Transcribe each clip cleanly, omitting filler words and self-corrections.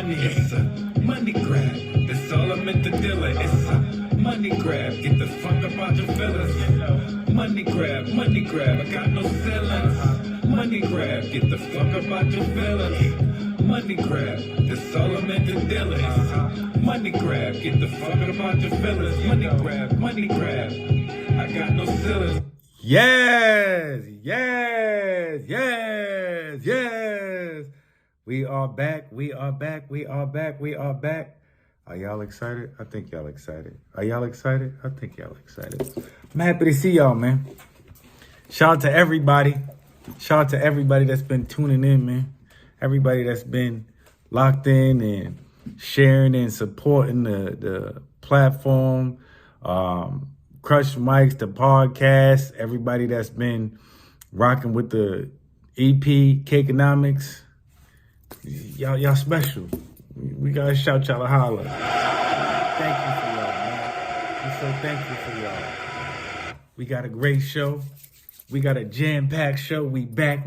money. It's a money grab. That's all I meant to deal it. It's a money grab. Get the fuck up out your feelings. Money grab, money grab. I got no feelings. Money grab. Get the fuck up out your feelings. Money grab. That's all I meant to deal it. Money grab. Get the fuck up out your feelings. Money grab, money grab. I got no feelings. Yes, yes, yes, yes. We are back. We are back. We are back. We are back. Are y'all excited? I think y'all excited. Are y'all excited? I think y'all excited. I'm happy to see y'all, man. Shout out to everybody. Shout out to everybody that's been tuning in, man. Everybody that's been locked in and sharing and supporting the platform. Crush Mics, the podcast, everybody that's been rocking with the EP, CAKEANOMICS. Y'all special. We gotta shout y'all a holler. Thank you for y'all, man. I'm so thankful for y'all. We got a great show. We got a jam-packed show. We back.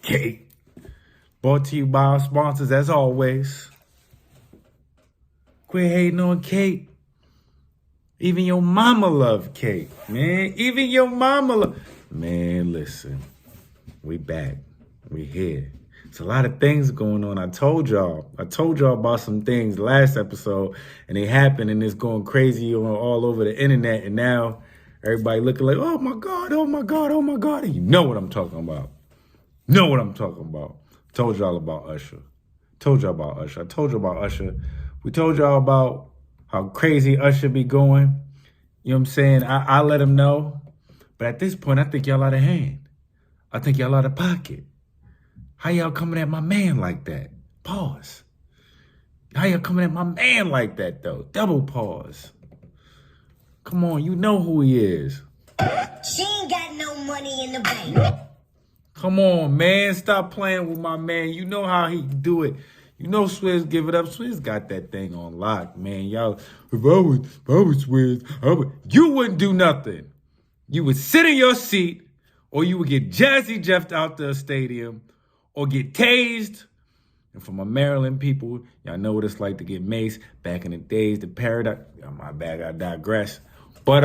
Cake. Brought to you by our sponsors as always. Quit hating on Kate. Even your mama love Kate, man. Even your mama love. Man, listen. We back. We here. It's a lot of things going on. I told y'all about some things last episode, and they happened, and it's going crazy all over the internet, and now everybody looking like, oh my God, oh my God, oh my God. And you know what I'm talking about. Told y'all about Usher. I told you about Usher. We told y'all about how crazy Usher be going. You know what I'm saying? I let him know. But at this point, I think y'all out of hand. I think y'all out of pocket. How y'all coming at my man like that? Pause. How y'all coming at my man like that, though? Double pause. Come on, you know who he is. She ain't got no money in the bank. Come on, man. Stop playing with my man. You know how he do it. You know Swizz give it up. Swizz got that thing on lock, man. Y'all, if I was Swizz, you wouldn't do nothing. You would sit in your seat, or you would get Jazzy Jeffed out the stadium, or get tased. And for my Maryland people, y'all know what it's like to get MASE back in the days, the paradox. Oh, my bad, I digress. But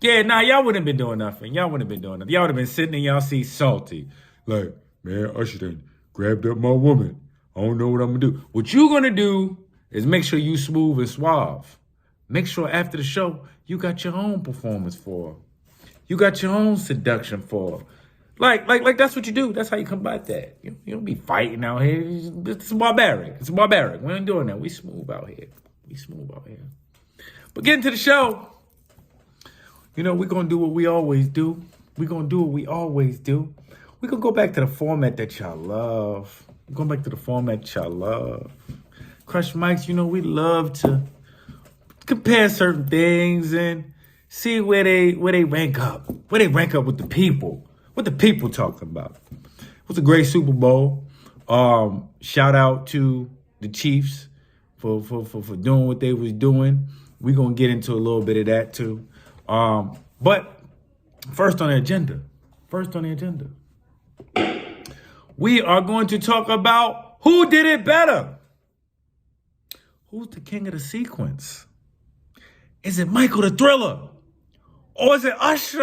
yeah, y'all wouldn't have been doing nothing. Y'all would have been sitting in y'all seat salty. Like, man, Usher done grabbed up my woman. I don't know what I'm gonna do. What you gonna do is make sure you smooth and suave. Make sure after the show, you got your own performance for her. You got your own seduction for her. Like that's what you do. That's how you combat that. You don't be fighting out here. It's barbaric. We ain't doing that. We smooth out here. But getting to the show, we're gonna do what we always do. We're gonna go back to the format that y'all love. Crush Mics, we love to compare certain things and see where they rank up. Where they rank up with the people. What the people talking about. It was a great Super Bowl. Shout out to the Chiefs for doing what they was doing. We're gonna get into a little bit of that too. But first on the agenda. We are going to talk about who did it better. Who's the king of the sequence? Is it Michael the Thriller? Or is it Usher?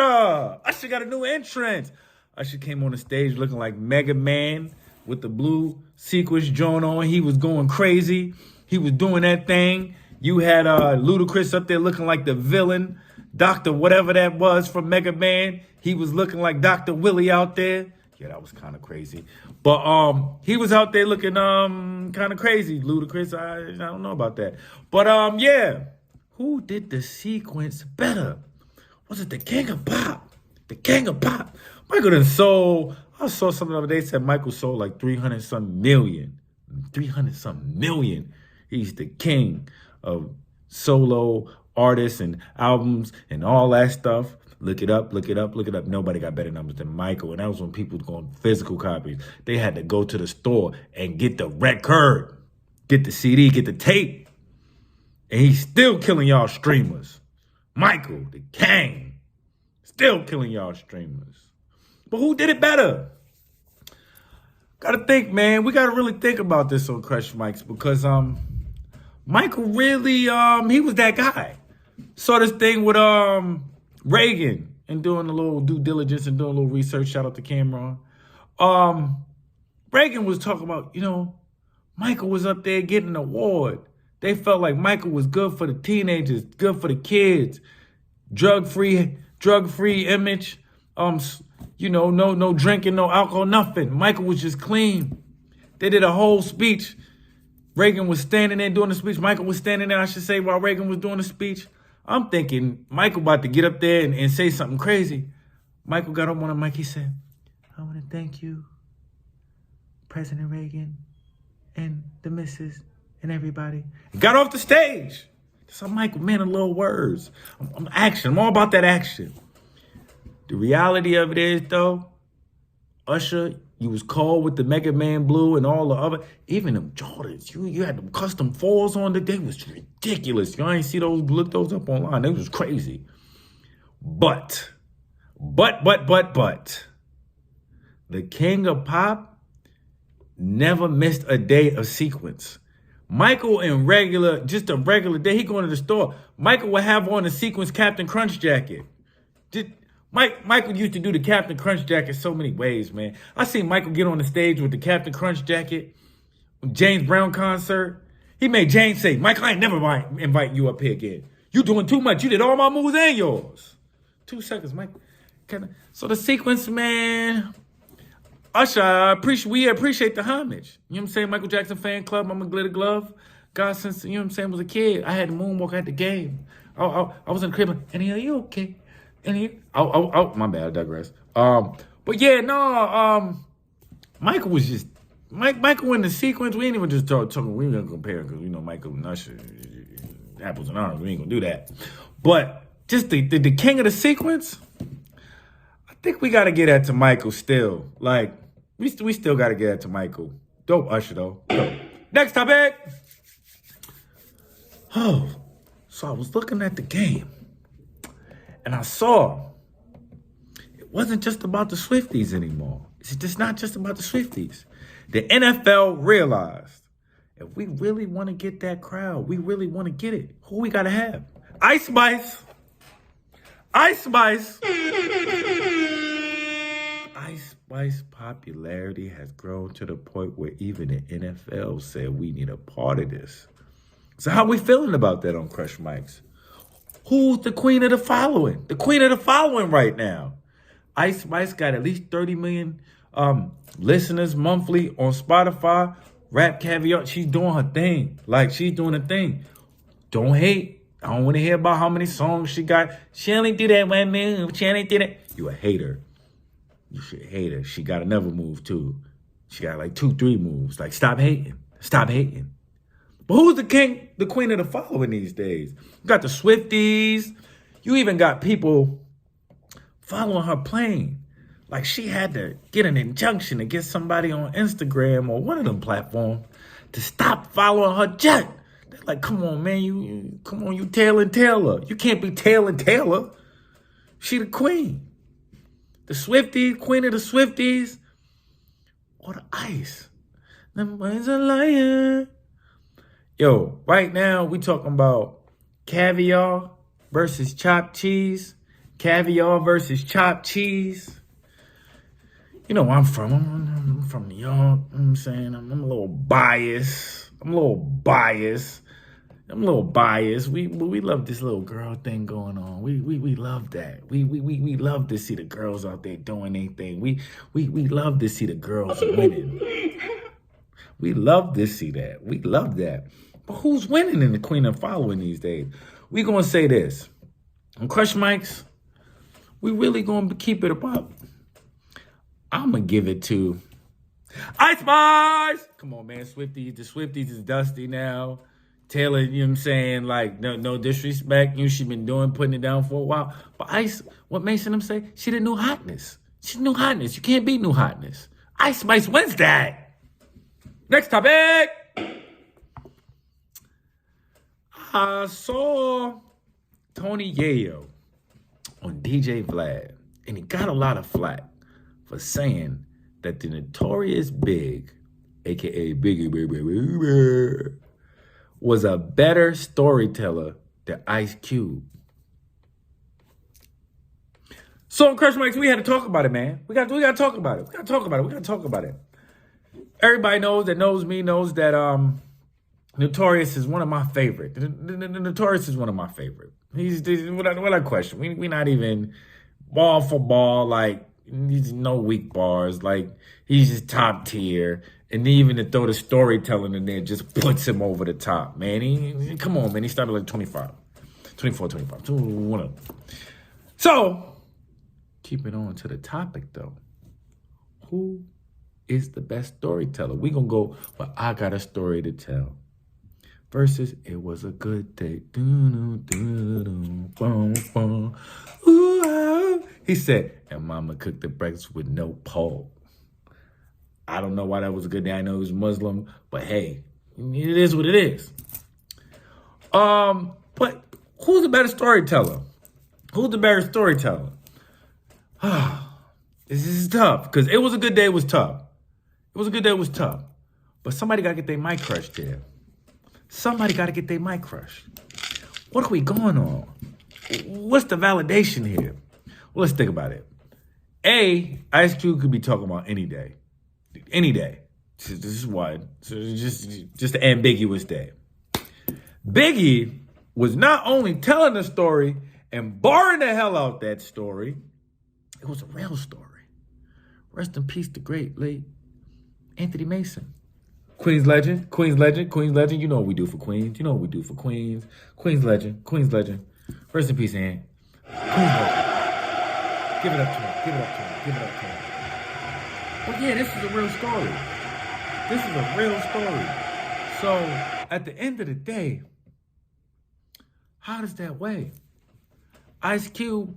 Usher got a new entrance. Usher came on the stage looking like Mega Man with the blue sequence joint on. He was going crazy. He was doing that thing. You had Ludacris up there looking like the villain, Dr. whatever that was from Mega Man. He was looking like Dr. Willie out there. Yeah, that was kind of crazy. But he was out there looking kind of crazy. Ludacris, I don't know about that. But yeah, who did the sequence better? Was it the King of Pop? Michael done sold. I saw something the other day said Michael sold like 300-something million. 300-something million. He's the king of solo artists and albums and all that stuff. Look it up. Nobody got better numbers than Michael. And that was when people was going physical copies. They had to go to the store and get the record, get the CD, get the tape. And he's still killing y'all streamers. Michael, the king, still killing y'all streamers. But who did it better? Gotta think, man. We gotta really think about this on Crush Mics because Michael really he was that guy. Saw this thing with Reagan and doing a little due diligence and doing a little research. Shout out to Cameron. Reagan was talking about, Michael was up there getting an award. They felt like Michael was good for the teenagers, good for the kids, drug-free image. No drinking, no alcohol, nothing. Michael was just clean. They did a whole speech. Reagan was standing there doing the speech. Michael was standing there, I should say, while Reagan was doing the speech. I'm thinking Michael about to get up there and say something crazy. Michael got up on the mic. He said, I want to thank you, President Reagan, and the missus, and everybody. He got off the stage. So Michael, man, a little words. I'm action. I'm all about that action. The reality of it is, though, Usher, you was cold with the Mega Man Blue and all the other, even them Jordans. You had them custom 4s on the day. It was ridiculous. You ain't see those, look those up online. They was crazy. But, the king of pop never missed a day of sequence. Michael just a regular day, he going to the store. Michael would have on a sequence Captain Crunch jacket. Michael used to do the Captain Crunch jacket so many ways, man. I seen Michael get on the stage with the Captain Crunch jacket, James Brown concert. He made James say, Michael, I ain't never invite you up here again. You doing too much. You did all my moves and yours. 2 seconds, Mike. So the sequence, man. Usher, we appreciate the homage. You know what I'm saying? Michael Jackson fan club, I'm a glitter glove. God, since, you know what I'm saying, was a kid, I had to moonwalk at the game. I was in the crib, and are you okay? My bad, I digress. But yeah, no, Michael was just, Michael in the sequence, we ain't even just talking, we ain't gonna compare, because we know Michael and Usher, apples and oranges, we ain't gonna do that. But just the king of the sequence, I think we gotta get that to Michael still. Like, we still gotta get that to Michael. Dope Usher, though. Dope. Next topic. Oh, so I was looking at the game. And I saw it wasn't just about the Swifties anymore. It's just not just about the Swifties. The NFL realized if we really want to get that crowd, we really want to get it, who we got to have? Ice Spice. Ice Spice. Ice Spice popularity has grown to the point where even the NFL said we need a part of this. So how we feeling about that on Crush Mics? Who's the queen of the following? The queen of the following right now. Ice Spice got at least 30 million listeners monthly on Spotify. Rap Caviar, she's doing her thing. Like, she's doing her thing. Don't hate. I don't want to hear about how many songs she got. She only do that one move. She only did it. You a hater. You should hate her. She got another move, too. She got like 2-3 moves. Like, stop hating. Stop hating. But who's the king, the queen of the following these days? You got the Swifties. You even got people following her plane. Like, she had to get an injunction to get somebody on Instagram or one of them platforms to stop following her jet. They're like, come on, man, you Taylor. You can't be Taylor. She the queen. The Swifties, queen of the Swifties, or the Ice. Them boys a liar. Yo, right now we talking about caviar versus chopped cheese. Caviar versus chopped cheese. You know where I'm from. I'm from New York. You know what I'm saying? I'm a little biased. We love this little girl thing going on. We love that. We love to see the girls out there doing their thing. We love to see the girls winning. We love to see that. We love that. But who's winning in the queen of following these days? We gonna say this. On Crush Mics, we really gonna keep it about. I'm gonna give it to Ice Spice. Come on, man. Swifties. The Swifties is dusty now. Taylor, you know what I'm saying? Like, no disrespect. She been putting it down for a while. But Ice, what Mason them say? She the new hotness. She's the new hotness. You can't beat new hotness. Ice Spice wins that. Next topic. I saw Tony Yayo on DJ Vlad, and he got a lot of flack for saying that the notorious Big, aka Biggie, was a better storyteller than Ice Cube. So on Crush Mics, we had to talk about it, man. We got to talk about it. We got to talk about it. Everybody that knows me knows that Notorious is one of my favorite. The Notorious is one of my favorite. He's what I question. We not even ball for ball. Like, he's no weak bars. Like, he's just top tier. And even to throw the storytelling in there just puts him over the top, man. Come on, man. He started like 24, 25. One of them. So, keeping on to the topic, though. Who is the best storyteller? We gonna go, well, I got a story to tell. Versus, it was a good day. Ooh, he said, and mama cooked the breakfast with no pole. I don't know why that was a good day. I know he was Muslim, but hey, it is what it is. But who's the better storyteller? Who's the better storyteller? This is tough, because it was a good day, it was tough. It was a good day, it was tough. But somebody got to get their mic crushed there. Somebody got to get their mic crushed. What are we going on? What's the validation here? Well, let's think about it. A, Ice Cube could be talking about any day. Any day. This is one. So just an ambiguous day. Biggie was not only telling the story and barring the hell out that story, it was a real story. Rest in peace, the great late Anthony Mason. Queens legend. You know what we do for Queens. Queens legend. Rest in peace, Ant. Queens legend. Give it up to him. Well, yeah, this is a real story. So, at the end of the day, how does that weigh? Ice Cube,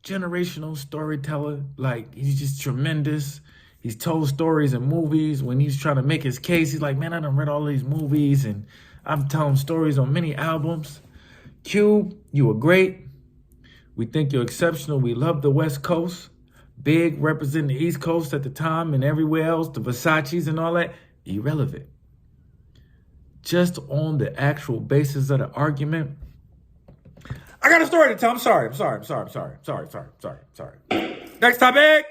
generational storyteller. Like, he's just tremendous. He's told stories in movies. When he's trying to make his case, he's like, man, I done read all these movies and I'm telling stories on many albums. Cube, you were great. We think you're exceptional. We love the West Coast. Big representing the East Coast at the time and everywhere else, the Versace's and all that. Irrelevant. Just on the actual basis of the argument. I got a story to tell. I'm sorry. Next topic.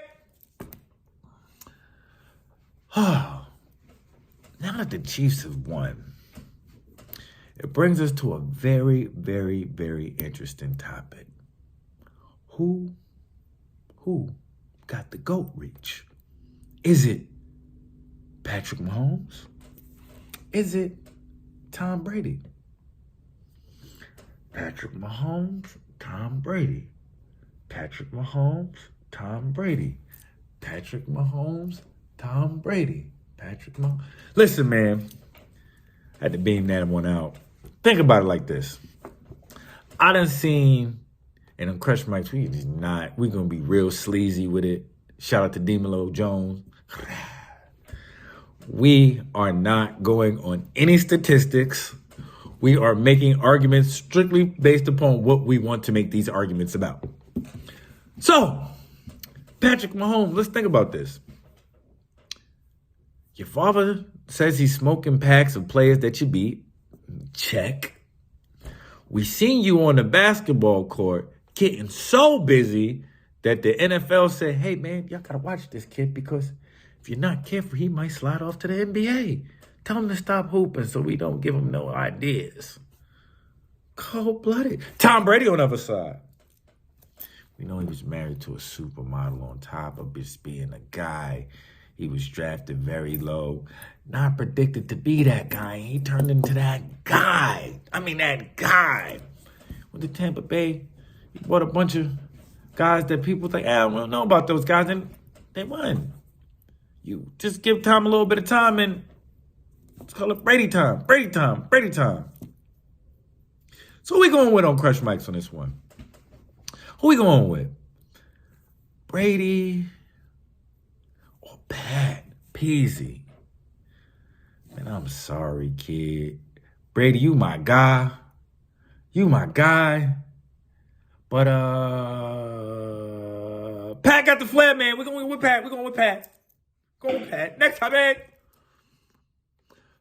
Now that the Chiefs have won, it brings us to a very, very, very interesting topic. Who got the GOAT reach? Is it Patrick Mahomes? Is it Tom Brady? Patrick Mahomes, Tom Brady. Patrick Mahomes, Tom Brady. Patrick Mahomes, Tom Brady. Patrick Mahomes. Listen, man, I had to beam that one out. Think about it like this. I done seen, and on Crush Mics, we're going to be real sleazy with it. Shout out to DeMelo Jones. We are not going on any statistics. We are making arguments strictly based upon what we want to make these arguments about. So, Patrick Mahomes, let's think about this. Your father says he's smoking packs of players that you beat. Check. We seen you on the basketball court getting so busy that the NFL said, hey, man, y'all got to watch this kid because if you're not careful, he might slide off to the NBA. Tell him to stop hooping so we don't give him no ideas. Cold-blooded. Tom Brady on the other side. We know he was married to a supermodel on top of just being a guy. He was drafted very low. Not predicted to be that guy. He turned into that guy. That guy. With the Tampa Bay, he bought a bunch of guys that people think, we don't know about those guys. And they won. You just give Tom a little bit of time and let's call it Brady time. So who we going with on Crush Mics on this one? Who we going with? Brady or Pat Peasy? Man, I'm sorry, kid. Brady, you my guy. But Pat got the flair, man. We're going with Pat. Go, Pat. Next topic.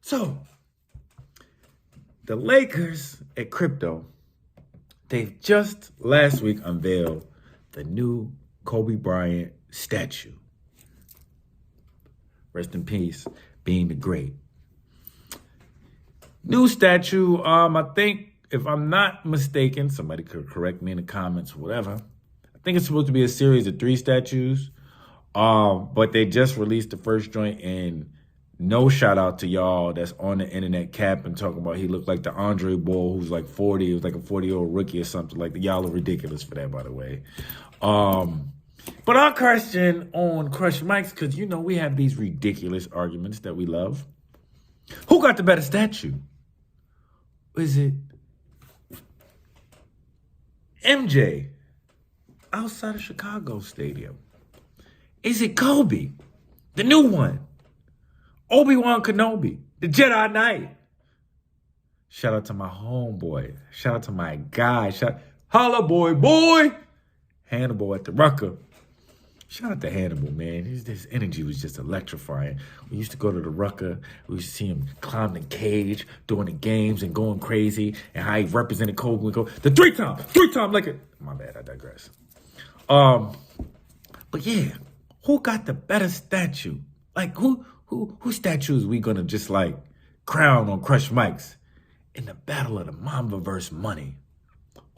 So, the Lakers at Crypto, they've just last week unveiled the new Kobe Bryant statue. Rest in peace, being the great. New statue, I think, if I'm not mistaken, somebody could correct me in the comments or whatever. I think it's supposed to be a series of 3 statues. But they just released the first joint, and no shout out to y'all that's on the internet capping, talking about he looked like the Andre Bull who's like 40. He was like a 40-year-old rookie or something like that. Y'all are ridiculous for that, by the way. But our question on Crush Mics, because you know we have these ridiculous arguments that we love. Who got the better statue? Is it MJ outside of Chicago Stadium? Is it Kobe, the new one? Obi-Wan Kenobi, the Jedi Knight. Shout out to my homeboy. Shout out to my guy. Holla boy. Hannibal at the Rucker. Shout out to Hannibal, man. His energy was just electrifying. We used to go to the Rucker. We used to see him climb the cage, doing the games and going crazy, and how he represented Kobe. We go, the three-time like it. My bad, I digress. But yeah, who got the better statue? Like, who statues we gonna just like crown on Crush Mics in the battle of the MAMBA versus Money?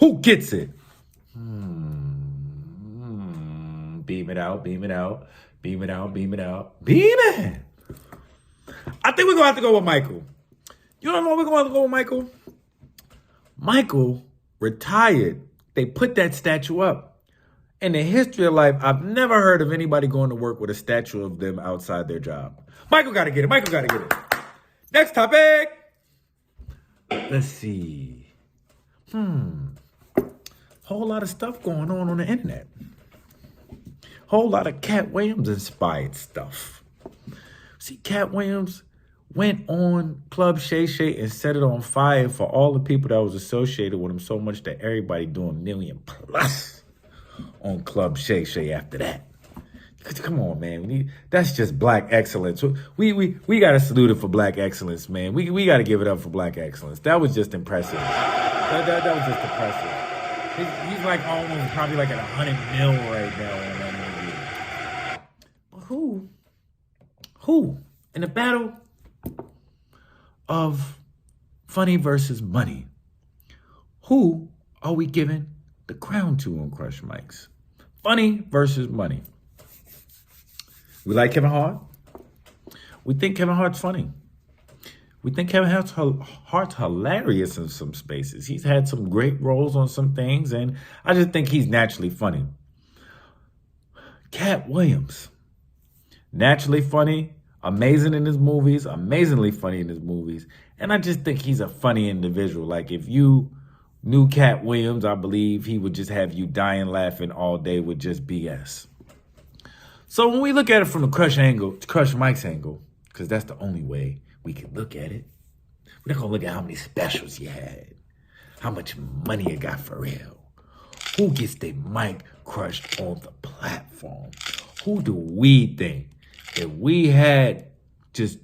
Who gets it? Beam it out. Beam it. I think we're gonna have to go with Michael. You know what we're gonna have to go with Michael? Michael retired. They put that statue up. In the history of life, I've never heard of anybody going to work with a statue of them outside their job. Michael got to get it. Next topic. Let's see. Whole lot of stuff going on the internet. Whole lot of Katt Williams inspired stuff. See, Katt Williams went on Club Shay and set it on fire for all the people that was associated with him, so much that everybody doing $1 million plus on Club Shay after that. Come on, man. That's just black excellence. We got to salute it for black excellence, man. We got to give it up for black excellence. That was just impressive. That was just impressive. He's like almost probably like at 100 mil right now on that movie. But who in the battle of funny versus money, who are we giving the crown to on Crush Mics? Funny versus money. We like Kevin Hart. We think Kevin Hart's funny. We think Kevin Hart's hilarious in some spaces. He's had some great roles on some things, and I just think he's naturally funny. Katt Williams, naturally funny, amazingly funny in his movies, and I just think he's a funny individual. Like, if you knew Katt Williams, I believe he would just have you dying laughing all day with just BS. So when we look at it from the Crush Mics angle, because that's the only way we can look at it, we're not going to look at how many specials you had, how much money you got for real. Who gets their mic crushed on the platform? Who do we think, if we had just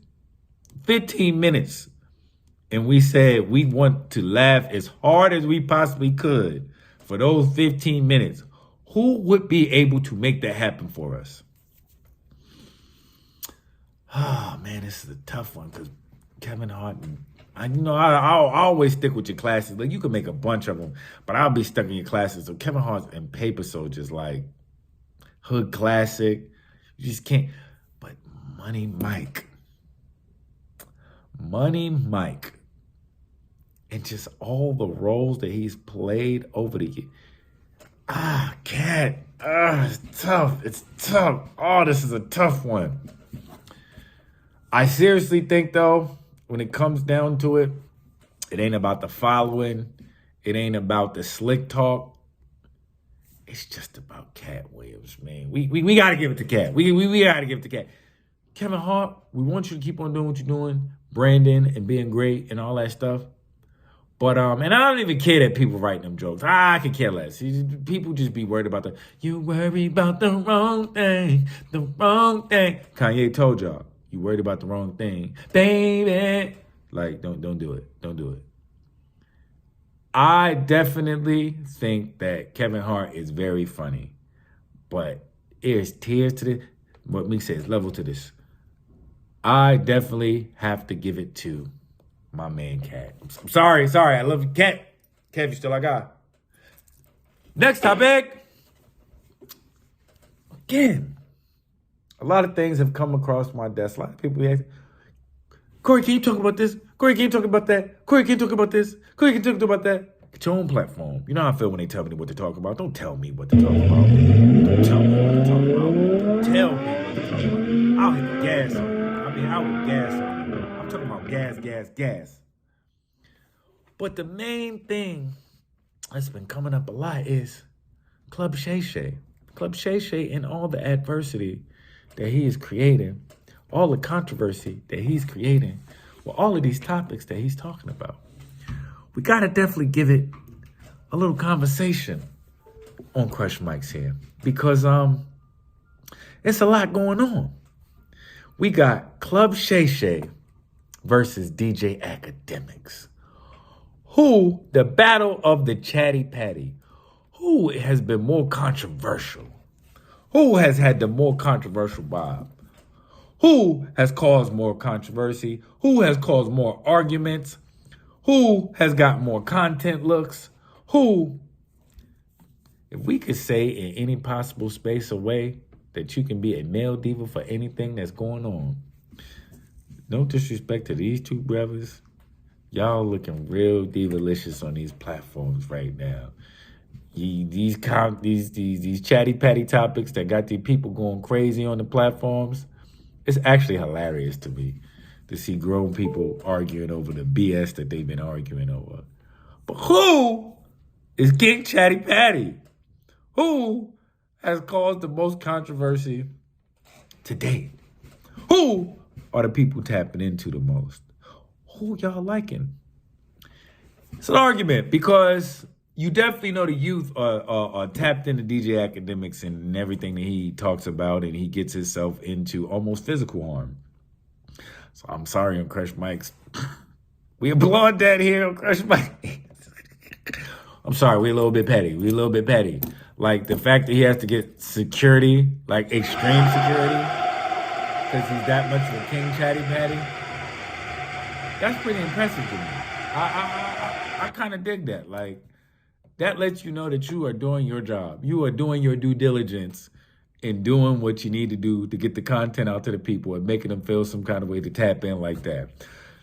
15 minutes and we said we want to laugh as hard as we possibly could for those 15 minutes, who would be able to make that happen for us? Oh, man, this is a tough one because Kevin Hart, I'll always stick with your classics. Like, you can make a bunch of them, but I'll be stuck in your classics. So Kevin Hart and Paper Soldiers, like hood classic. You just can't. But Money Mike, and just all the roles that he's played over the years. Katt. It's tough. Oh, this is a tough one. I seriously think, though, when it comes down to it, it ain't about the following. It ain't about the slick talk. It's just about Katt Williams, man. We got to give it to Katt. We got to give it to Katt. Kevin Hart, we want you to keep on doing what you're doing, branding and being great and all that stuff. But and I don't even care that people writing them jokes. I could care less. People just be worried about you worry about the wrong thing, the wrong thing. Kanye told y'all, you worried about the wrong thing, baby. Like, don't do it. Don't do it. I definitely think that Kevin Hart is very funny, but there's tears to this. What Meek says, level to this. I definitely have to give it to my man, Katt. I'm sorry. I love you, Katt. Kev, you still I got. Next topic. Again, a lot of things have come across my desk. A lot of people ask, Korey, can you talk about this? Korey, can you talk about that? Korey, can you talk about this? Korey, can you talk about that? Get your own platform. You know how I feel when they tell me what to talk about. Don't tell me what to talk about. Don't tell me what to talk about. Tell me what to talk about. I'll hit the gas on you. I will gas on you. I'm talking about gas. But the main thing that's been coming up a lot is Club Shay. Club Shay and all the adversity that he is creating, all the controversy that he's creating, with all of these topics that he's talking about. We got to definitely give it a little conversation on Crush Mics here because it's a lot going on. We got Club Shay versus DJ Akademiks. The battle of the Chatty Patty. Who has been more controversial? Who has had the more controversial vibe? Who has caused more controversy? Who has caused more arguments? Who has got more content looks? Who, if we could say in any possible space or way that you can be a male diva for anything that's going on, no disrespect to these two brothers, y'all looking real divalicious on these platforms right now. These chatty patty topics that got these people going crazy on the platforms, it's actually hilarious to me to see grown people arguing over the BS that they've been arguing over. But who is King Chatty Patty? Who has caused the most controversy to date? Who are the people tapping into the most? Who y'all liking? It's an argument because you definitely know the youth are tapped into DJ Akademiks and everything that he talks about, and he gets himself into almost physical harm. So I'm sorry on Crush Mics. We applaud that here on Crush Mics. I'm sorry, we're a little bit petty. Like the fact that he has to get security, like extreme security, because he's that much of a king chatty patty. That's pretty impressive to me. I kind of dig that. Like, that lets you know that you are doing your job. You are doing your due diligence in doing what you need to do to get the content out to the people and making them feel some kind of way to tap in like that.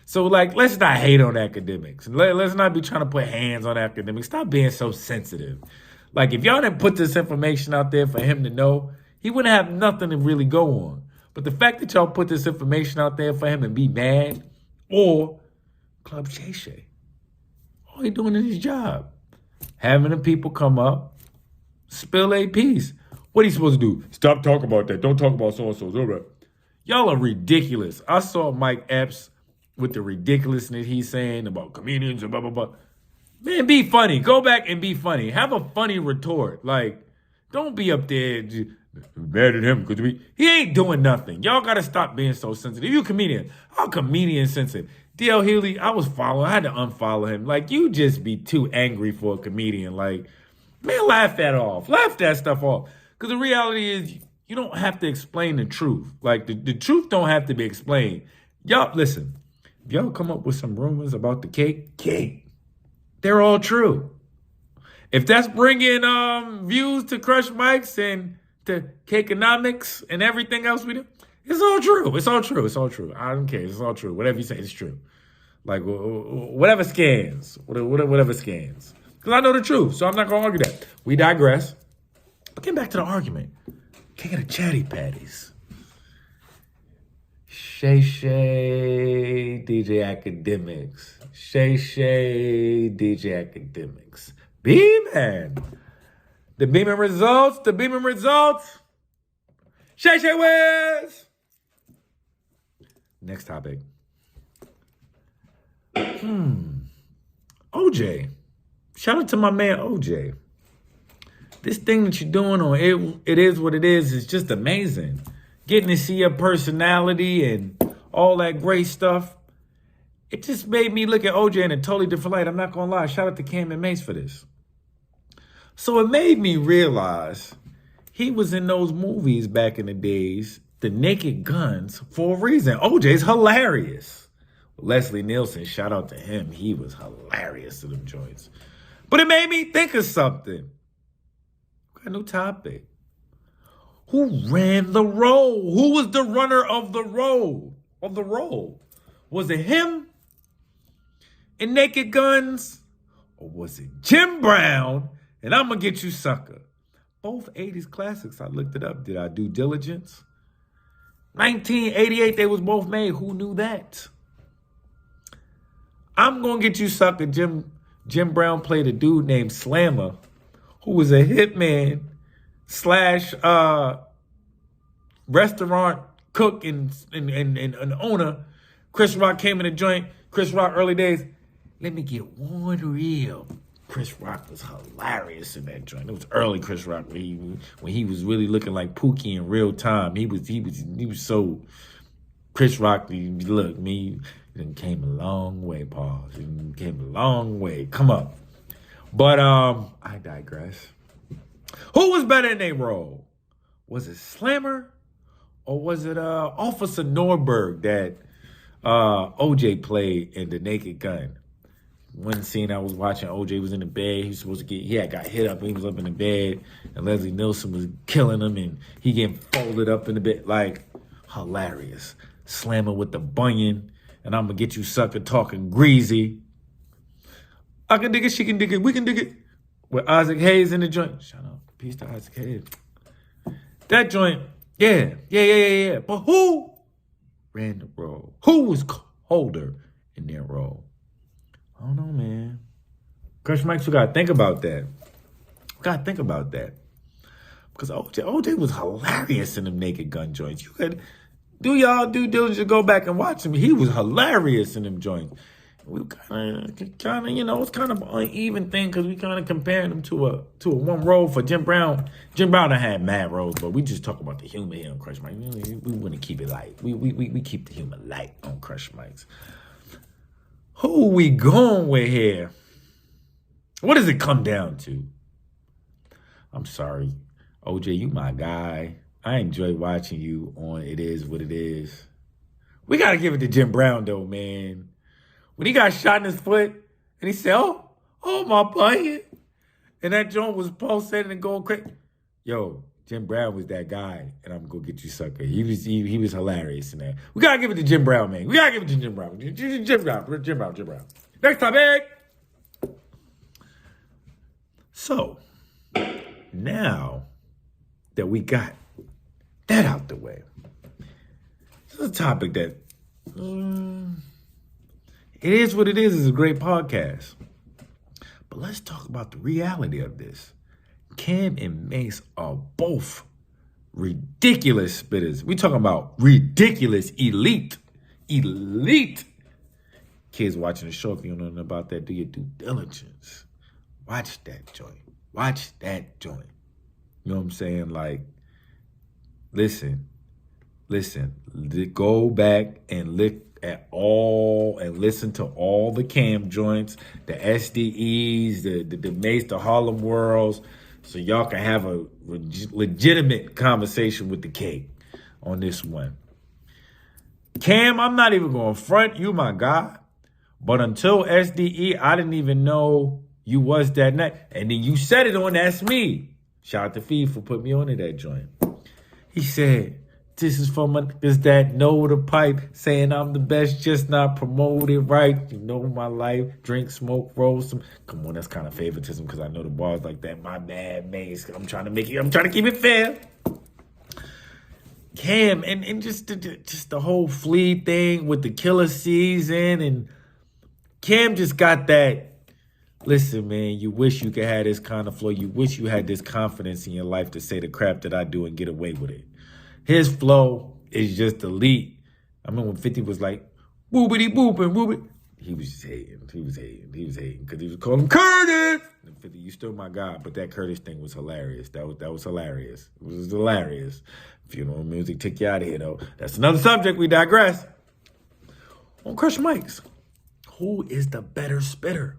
So, like, let's not hate on Akademiks. Let's not be trying to put hands on Akademiks. Stop being so sensitive. Like, if y'all didn't put this information out there for him to know, he wouldn't have nothing to really go on. But the fact that y'all put this information out there for him to be mad, or Club Shay, all he doing is his job. Having the people come up, spill a piece. What are you supposed to do? Stop talking about that. Don't talk about so-and-so. Y'all are ridiculous. I saw Mike Epps with the ridiculousness he's saying about comedians and blah, blah, blah. Man, be funny. Go back and be funny. Have a funny retort. Like, don't be up there mad at him because he ain't doing nothing. Y'all got to stop being so sensitive. You a comedian. I'm comedian sensitive. D.L. Healy, I had to unfollow him. Like, you just be too angry for a comedian. Like, man, laugh that off. Laugh that stuff off. Because the reality is, you don't have to explain the truth. Like, the truth don't have to be explained. Y'all, listen, if y'all come up with some rumors about the cake, they're all true. If that's bringing views to Crush Mics and to CAKEANOMICS and everything else we do, it's all true. It's all true. I don't care. It's all true. Whatever you say is true. Like, whatever scans. Whatever scans. Because I know the truth, so I'm not going to argue that. We digress. But getting back to the argument. King of the Chatty Patties. Shay, DJ Akademiks. Shay, DJ Akademiks. Beamin'. The beaming results. Shay wins. Next topic. OJ. Shout out to my man OJ. This thing that you're doing on It Is What It Is just amazing. Getting to see your personality and all that great stuff. It just made me look at OJ in a totally different light. I'm not going to lie. Shout out to Cam and Mace for this. So it made me realize he was in those movies back in the days, the Naked Guns, for a reason. OJ's hilarious. Leslie Nielsen, shout out to him. He was hilarious to them joints. But it made me think of something. Got a new topic. Who ran the role? Who was the runner of the role? Was it him in Naked Guns? Or was it Jim Brown? And I'm going to get you Sucka. Both 80s classics. I looked it up. Did I do diligence? 1988, they was both made. Who knew that? I'm going to get you Sucka. Jim Brown played a dude named Slammer, who was a hitman / restaurant cook and an owner. Chris Rock came in the joint. Chris Rock, early days. Let me get one reel. Chris Rock was hilarious in that joint. It was early Chris Rock when he was really looking like Pookie in real time. He was so Chris Rock. Look, me came a long way. Pause. Came a long way. Come up. But I digress. Who was better in their role? Was it Slammer or was it Officer NORDBERG that OJ played in The Naked Gun? One scene I was watching, OJ was in the bed. He was supposed to got hit up and he was up in the bed. And Leslie Nielsen was killing him and he getting folded up in the bed. Like, hilarious. Slammer with the bunion. And I'm going to get you Sucka talking greasy. I can dig it, she can dig it, we can dig it. With Isaac Hayes in the joint. Shout out. Peace to Isaac Hayes. That joint, yeah. But who ran the role? Who was colder in their role? I don't know, man. Crush Mike's, we got to think about that. Because OJ was hilarious in them Naked Gun joints. You could do y'all due diligence, go back and watch him. He was hilarious in them joints. We kind of, it's kind of an uneven thing because we kind of comparing him to a one role for Jim Brown. Jim Brown had mad roles, but we just talk about the humor here on Crush Mike. We want to keep it light. We keep the humor light on Crush Mikes. Who we going with here? What does it come down to? I'm sorry, OJ, you my guy. I enjoy watching you on It Is What It Is. We got to give it to Jim Brown, though, man. When he got shot in his foot, and he said, oh, my bunion. And that joint was pulsating and going crazy. Yo, Jim Brown was that guy, and I'm going to get you Sucka. He was hilarious in that. We got to give it to Jim Brown, man. We got to give it to Jim Brown. Jim Brown. Next topic. So, now that we got that out the way, this is a topic that... It Is What It Is a great podcast. But let's talk about the reality of this. Cam and Mace are both ridiculous spitters. We talking about ridiculous, elite. Kids watching the show, if you don't know nothing about that, do your due diligence. Watch that joint. You know what I'm saying? Like, listen. Go back and look at all and listen to all the Cam joints, the SDEs, the Mace, the Harlem Worlds, so y'all can have a legitimate conversation with the Cake on this one. Cam, I'm not even going to front you, my guy, but until SDE, I didn't even know you was that night. And then you said it on That's Me. Shout out to Fee for putting me on to that joint. He said, this is for my niggas that know the pipe, saying I'm the best, just not promoted right. You know my life, drink, smoke, roll some. Come on, that's kind of favoritism because I know the bars like that. My bad, Mace. I'm trying to keep it fair. Cam, and just the whole Flea thing with the killer season, and Cam just got that. Listen, man, you wish you could have this kind of flow. You wish you had this confidence in your life to say the crap that I do and get away with it. His flow is just elite. I remember when 50 was like, boobity booping, boobity. he was just hating. He was hating because he was calling him Curtis. And 50, you still my guy, but that Curtis thing was hilarious. That was hilarious. It was hilarious. Funeral music took you out of here, though. That's another subject. We digress. On Crush Mics, who is the better spitter?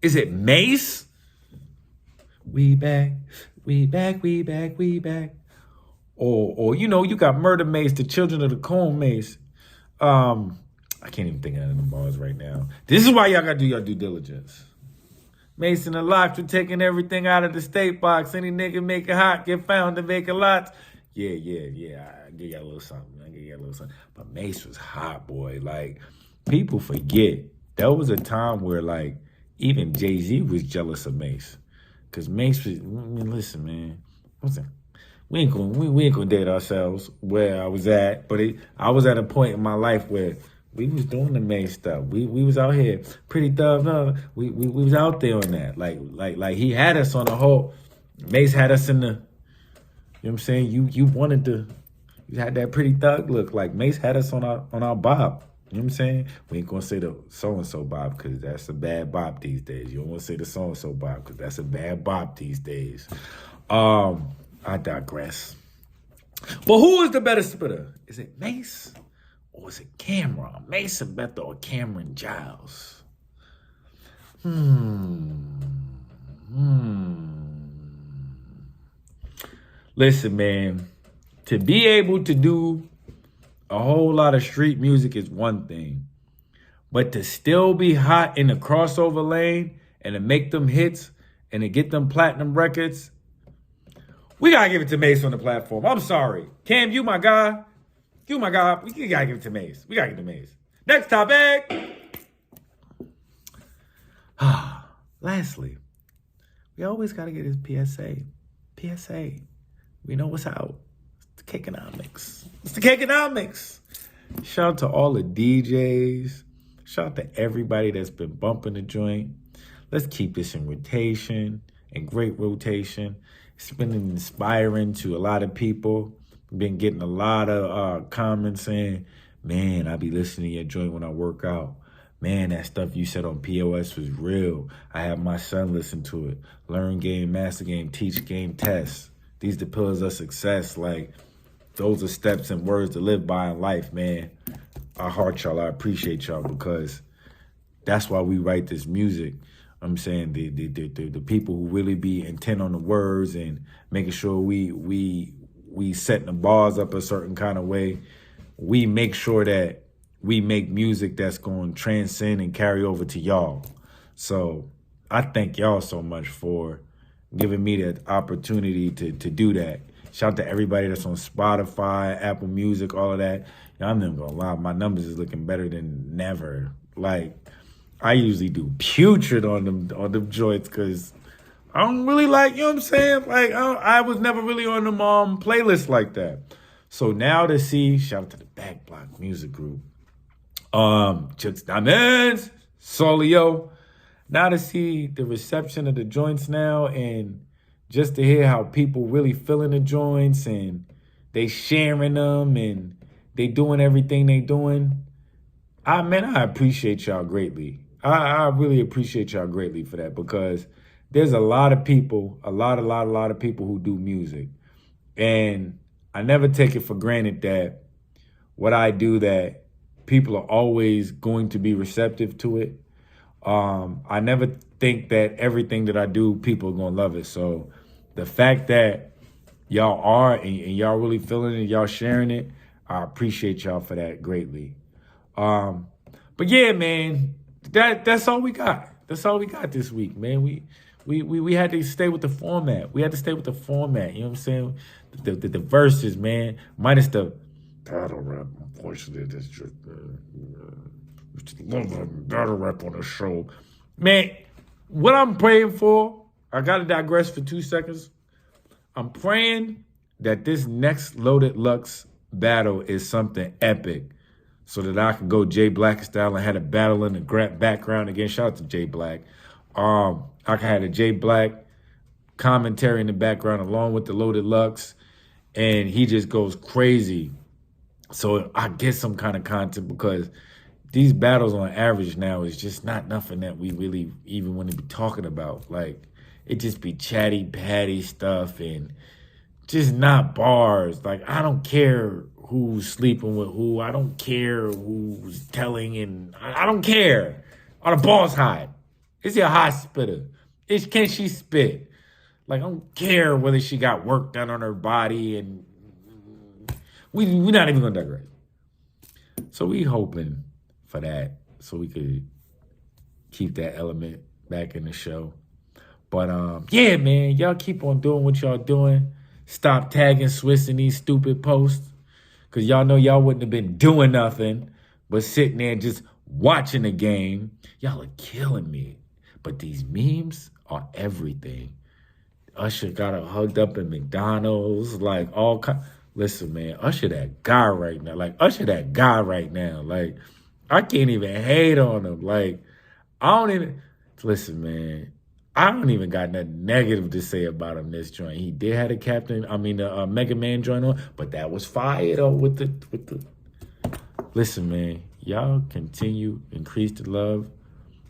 Is it Mase? We back. Or you got Murder Mase, the Children of the Corn Mase. I can't even think of the bars right now. This is why y'all gotta do your due diligence. Mason and Locke for taking everything out of the state box. Any nigga make it hot, get found to vacant lots. Yeah. I give y'all a little something. But Mase was hot, boy. Like, people forget. There was a time where, like, even Jay-Z was jealous of Mase. Because Mase was, listen, man. We ain't gonna date ourselves where I was at. But I was at a point in my life where we was doing the Mase stuff. We was out here. Pretty Thug. No, we was out there on that. Like he had us on the whole. Mase had us in the, you know what I'm saying? You had that Pretty Thug look. Like Mase had us on our bop. You know what I'm saying? We ain't gonna say the so-and-so bop because that's a bad bop these days. You don't wanna say the so-and-so bop because that's a bad bop these days. I digress. But who is the better spitter? Is it Mase or is it Cameron? Mase Better or Cameron Giles? Listen, man. To be able to do a whole lot of street music is one thing. But to still be hot in the crossover lane and to make them hits and to get them platinum records, we gotta give it to Mase on the platform. I'm sorry. Cam, you my guy. You my guy. We gotta give it to Mase. We gotta give it to Mase. Next topic. Lastly, we always gotta get this PSA. We know what's out. It's the CAKEANOMICS. It's the CAKEANOMICS. Shout out to all the DJs. Shout out to everybody that's been bumping the joint. Let's keep this in rotation, in great rotation. It's been inspiring to a lot of people. Been getting a lot of comments saying, man, I be listening to your joint when I work out. Man, that stuff you said on POS was real. I have my son listen to it. Learn game, master game, teach game, test. These the pillars of success. Like, those are steps and words to live by in life, man. I heart y'all. I appreciate y'all because that's why we write this music. I'm saying the people who really be intent on the words and making sure we setting the bars up a certain kind of way. We make sure that we make music that's going to transcend and carry over to y'all. So I thank y'all so much for giving me the opportunity to do that. Shout out to everybody that's on Spotify, Apple Music, all of that. I'm not gonna lie, my numbers is looking better than never. Like, I usually do putrid on them joints because I don't really like, you know what I'm saying? Like, I was never really on them playlists like that. So now to see, shout out to the Back Block Music Group, Chicks Diamonds, Solio. Now to see the reception of the joints now and just to hear how people really feeling the joints and they sharing them and they doing everything they doing. I appreciate y'all greatly. I really appreciate y'all greatly for that because there's a lot of people, a lot of people who do music. And I never take it for granted that what I do, that people are always going to be receptive to it. I never think that everything that I do, people are going to love it. So the fact that y'all are and y'all really feeling it, y'all sharing it, I appreciate y'all for that greatly. But yeah, man, that's all we got. That's all we got this week, man. We had to stay with the format. We had to stay with the format. You know what I'm saying? The verses, man, minus the battle rap. Unfortunately, that's just battle rap on the show, man. What I'm praying for, I gotta digress for 2 seconds. I'm praying that this next Loaded Lux battle is something epic, so that I can go Jay Black style and had a battle in the background again. Shout out to Jay Black. I can have a Jay Black commentary in the background along with the Loaded Lux, and he just goes crazy. So I get some kind of content because these battles on average now is just not nothing that we really even want to be talking about. Like, it just be chatty, patty stuff and just not bars. Like, I don't care who's sleeping with who. I don't care who's telling, and I don't care. Are the balls hot? Is he a hot spitter? Can she spit? Like, I don't care whether she got work done on her body, and we're not even gonna digress. So we hoping for that, so we could keep that element back in the show. But yeah, man, y'all keep on doing what y'all doing. Stop tagging Swiss in these stupid posts, because y'all know y'all wouldn't have been doing nothing but sitting there just watching the game. Y'all are killing me. But these memes are everything. Usher got her hugged up in McDonald's, like all kind. Listen, man, Usher that guy right now. Like, Usher that guy right now. Like, I can't even hate on him. Like, I don't even, listen, man, I don't even got nothing negative to say about him this joint. He did have the Mega Man joint on, but that was fire though with the. Listen, man, y'all continue, increase the love.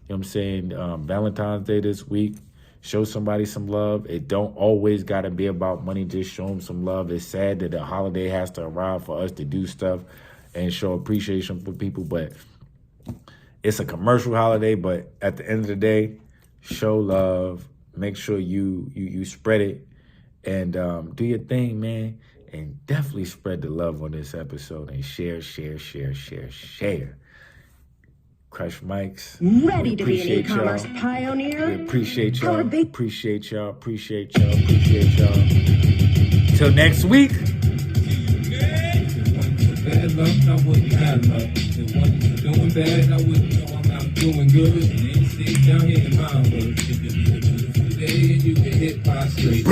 You know what I'm saying? Valentine's Day this week. Show somebody some love. It don't always got to be about money. Just show them some love. It's sad that the holiday has to arrive for us to do stuff and show appreciation for people. But it's a commercial holiday. But at the end of the day, show love. Make sure you spread it. And do your thing, man. And definitely spread the love on this episode. And share. Crush Mics. Ready to be an e-commerce pioneer? We appreciate y'all. Appreciate y'all. Till next week. Bad luck, I wouldn't have luck. If one was doing bad, I wouldn't know I'm doing good. And ain't stay down here in MAMBA. If you today, you get hit by straight.